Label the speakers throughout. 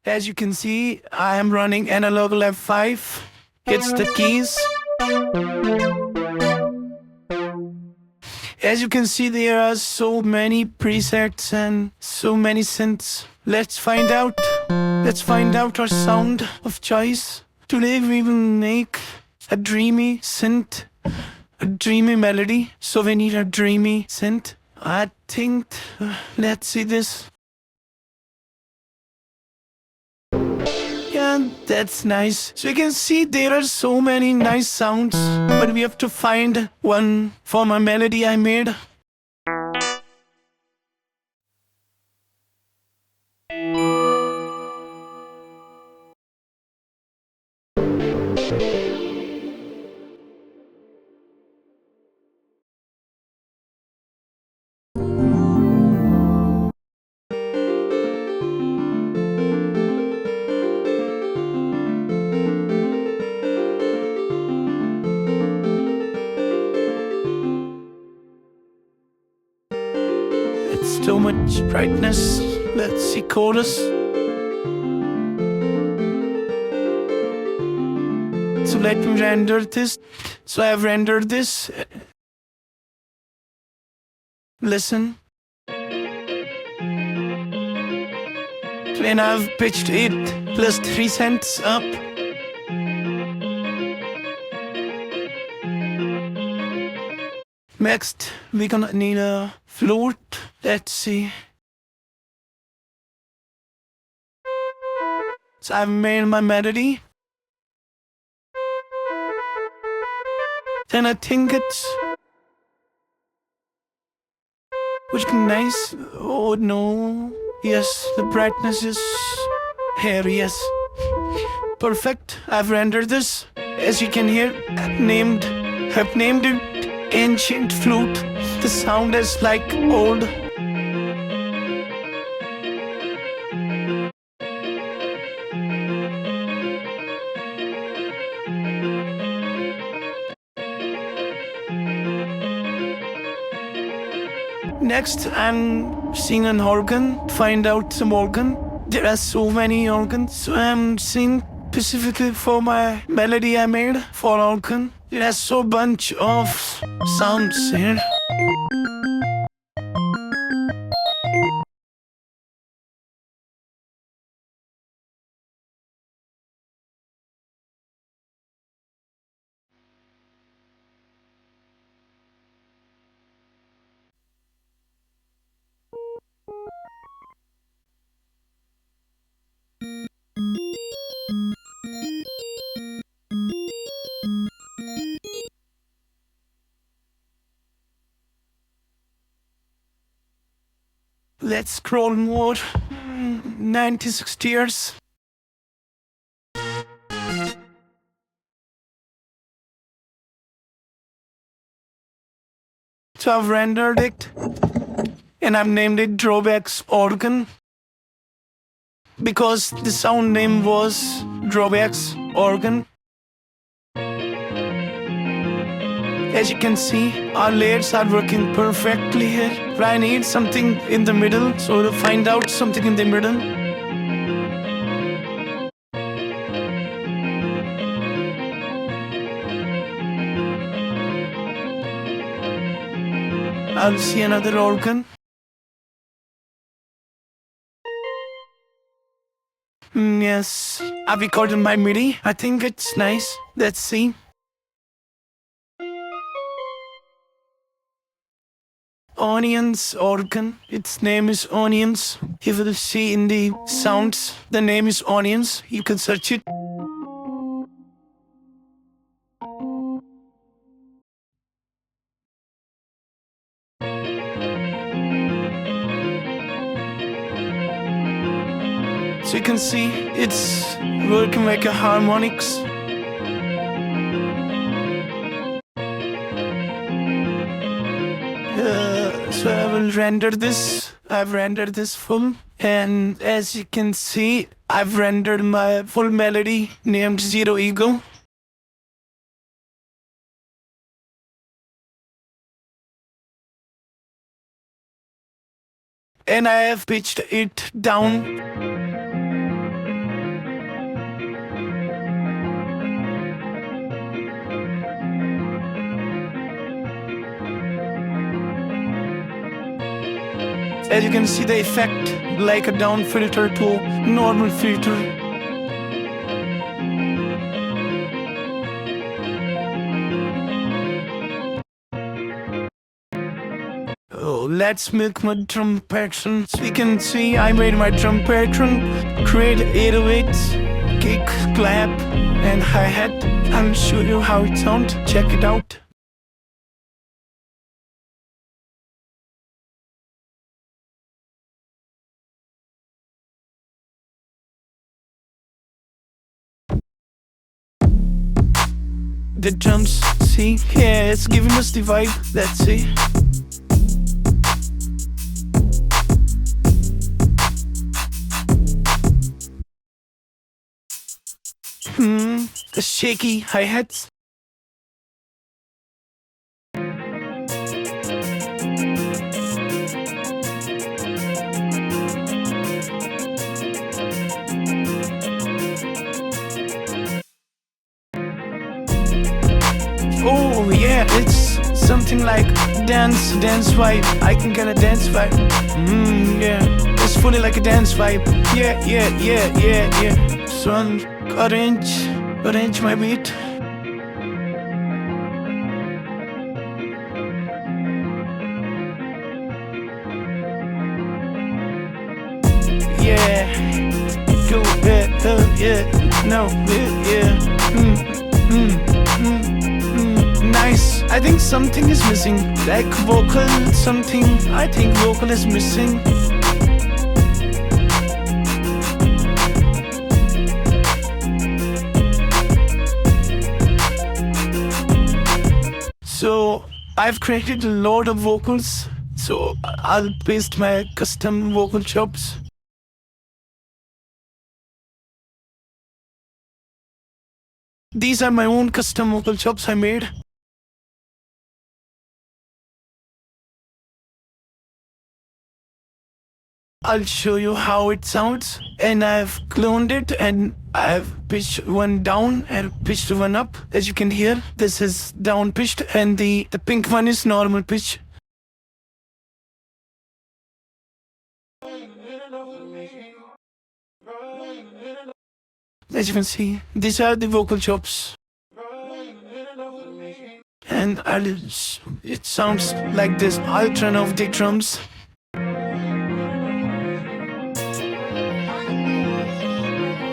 Speaker 1: As you can see, I am running analog F5. Hits the keys. As you can see, there are so many presets and so many synths. Let's find out. Let's find out our sound of choice. Today we will make a dreamy synth, a dreamy melody. So we need a dreamy synth. I think, let's see this. Yeah, that's nice. So you can see there are so many nice sounds, but we have to find one for my melody I made. It's too much brightness. Let's see chorus. So let me render this. So I have rendered this. Listen. And I've pitched it plus 3 cents up. Next, we're gonna need a flute. Let's see. So I've made my melody. Then I think it's looking nice. Oh no. Yes, the brightness is here, yes. Perfect. I've rendered this. As you can hear, I've named it Ancient Flute. The sound is like old. Next, I'm seeing an organ. Find out some organ. There are so many organs. So I'm seeing specifically for my melody I made for organ. There's so bunch of sounds here. Let's scroll more. 96 years. So I've rendered it and I've named it Drawbacks Organ because the sound name was Drawbacks Organ. As you can see, our layers are working perfectly here. But I need something in the middle, so to find out something in the middle. I'll see another organ. Yes, I've recorded my MIDI. I think it's nice. Let's see. Onions organ. Its name is Onions. You will see in the sounds, the name is Onions. You can search it. So you can see it's working like a harmonics. So I will render this. I've rendered this full. And as you can see, I've rendered my full melody named Zero Ego. And I have pitched it down. As you can see the effect, like a down filter to normal filter. Oh, let's make my drum pattern. So we can see I made my drum pattern. Create 808s, kick, clap, and hi-hat. I'll show you how it sounds. Check it out. The drums, see? Yeah, it's giving us the vibe. Let's see. The shaky hi-hats. Oh yeah, it's something like dance vibe. I can get a dance vibe. Yeah, it's fully like a dance vibe. Yeah. Son, arrange my beat. Yeah, go no, nice. I think something is missing, like vocal something. I think vocal is missing. So I've created a lot of vocals, so I'll paste my custom vocal chops. These are my own custom vocal chops I made. I'll show you how it sounds, and I've cloned it and I've pitched one down and pitched one up. As you can hear, this is down pitched and the pink one is normal pitch. As you can see, these are the vocal chops. And it sounds like this. I'll turn off the drums.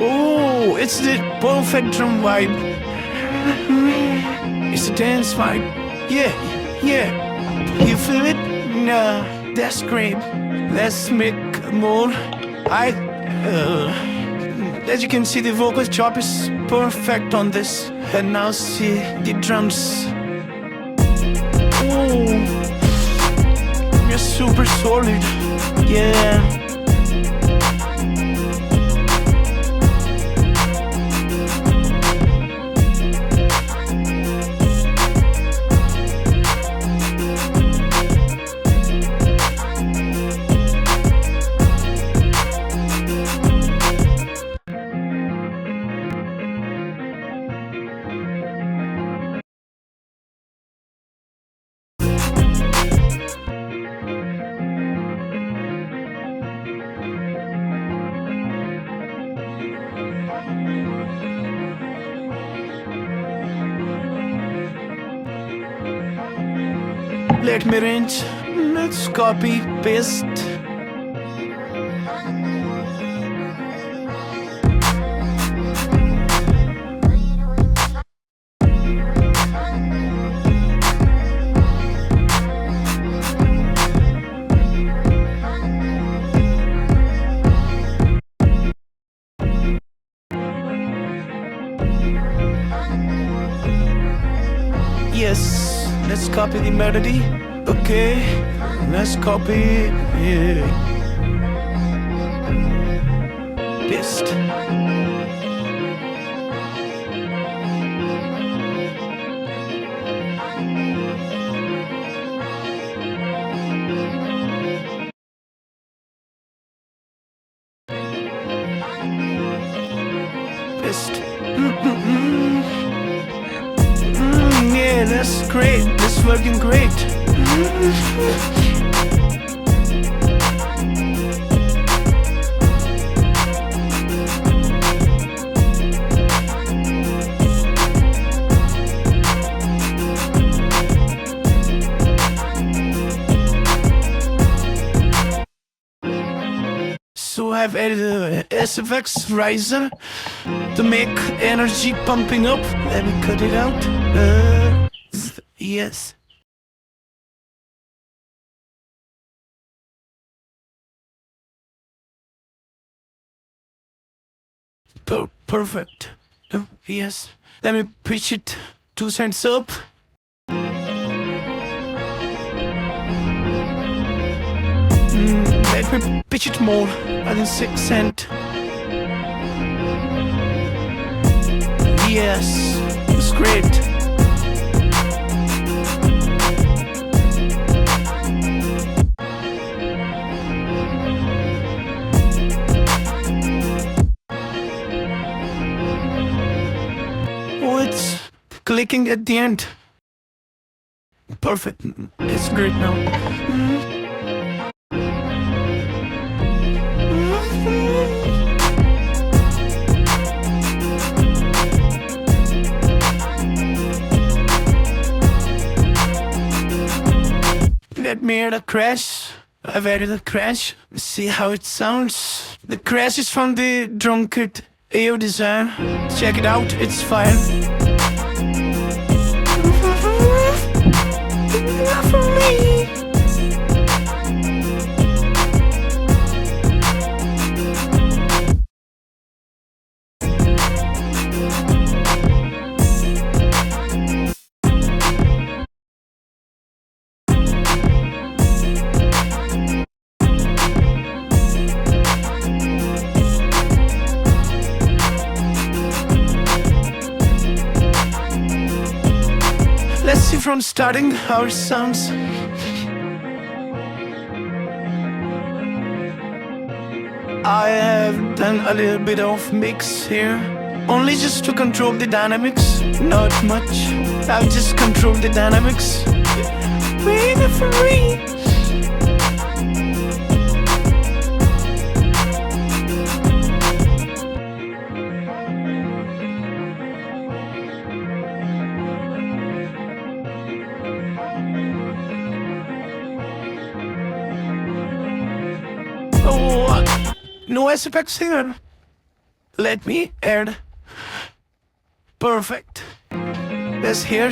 Speaker 1: Oh, it's the perfect drum vibe. It's a dance vibe. Yeah. You feel it? Nah, that's great. Let's make more. As you can see, the vocal chop is perfect on this. And now see the drums. Oh, you're super solid. Yeah. Let me arrange. Let's copy, paste. Yes, let's copy the melody. Okay, let's copy. Yeah. Paste. Paste. Yeah, that's great. That's working great. I've added a SFX riser to make energy pumping up. Let me cut it out. Yes. Perfect. Oh, yes. Let me pitch it 2 cents up. Let me pitch it more. I think 6 cents. Yes, it's great. Oh, it's clicking at the end. Perfect. It's great now. Let me hear the crash. I've added a crash. See how it sounds. The crash is from the Drunkard AO design. Check it out, it's fire. Not for me. Let's see from starting how it sounds. I have done a little bit of mix here, only just to control the dynamics, not much. I've just controlled the dynamics. We're the free. Oh, no SFX here. Let me add. Perfect. Let's hear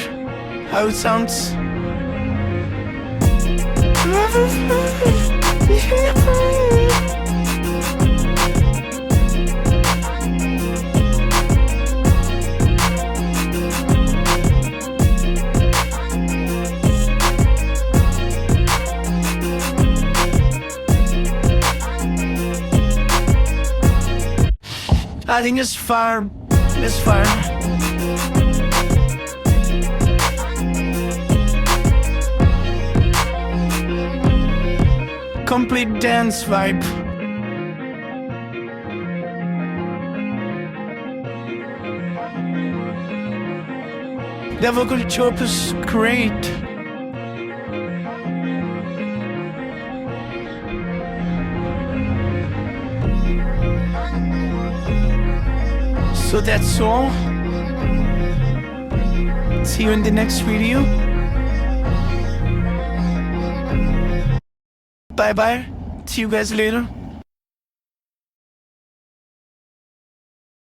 Speaker 1: how it sounds. I think it's fire. It's fire. Complete dance vibe. The vocal chop is great. So that's all. See you in the next video. Bye bye. See you guys later.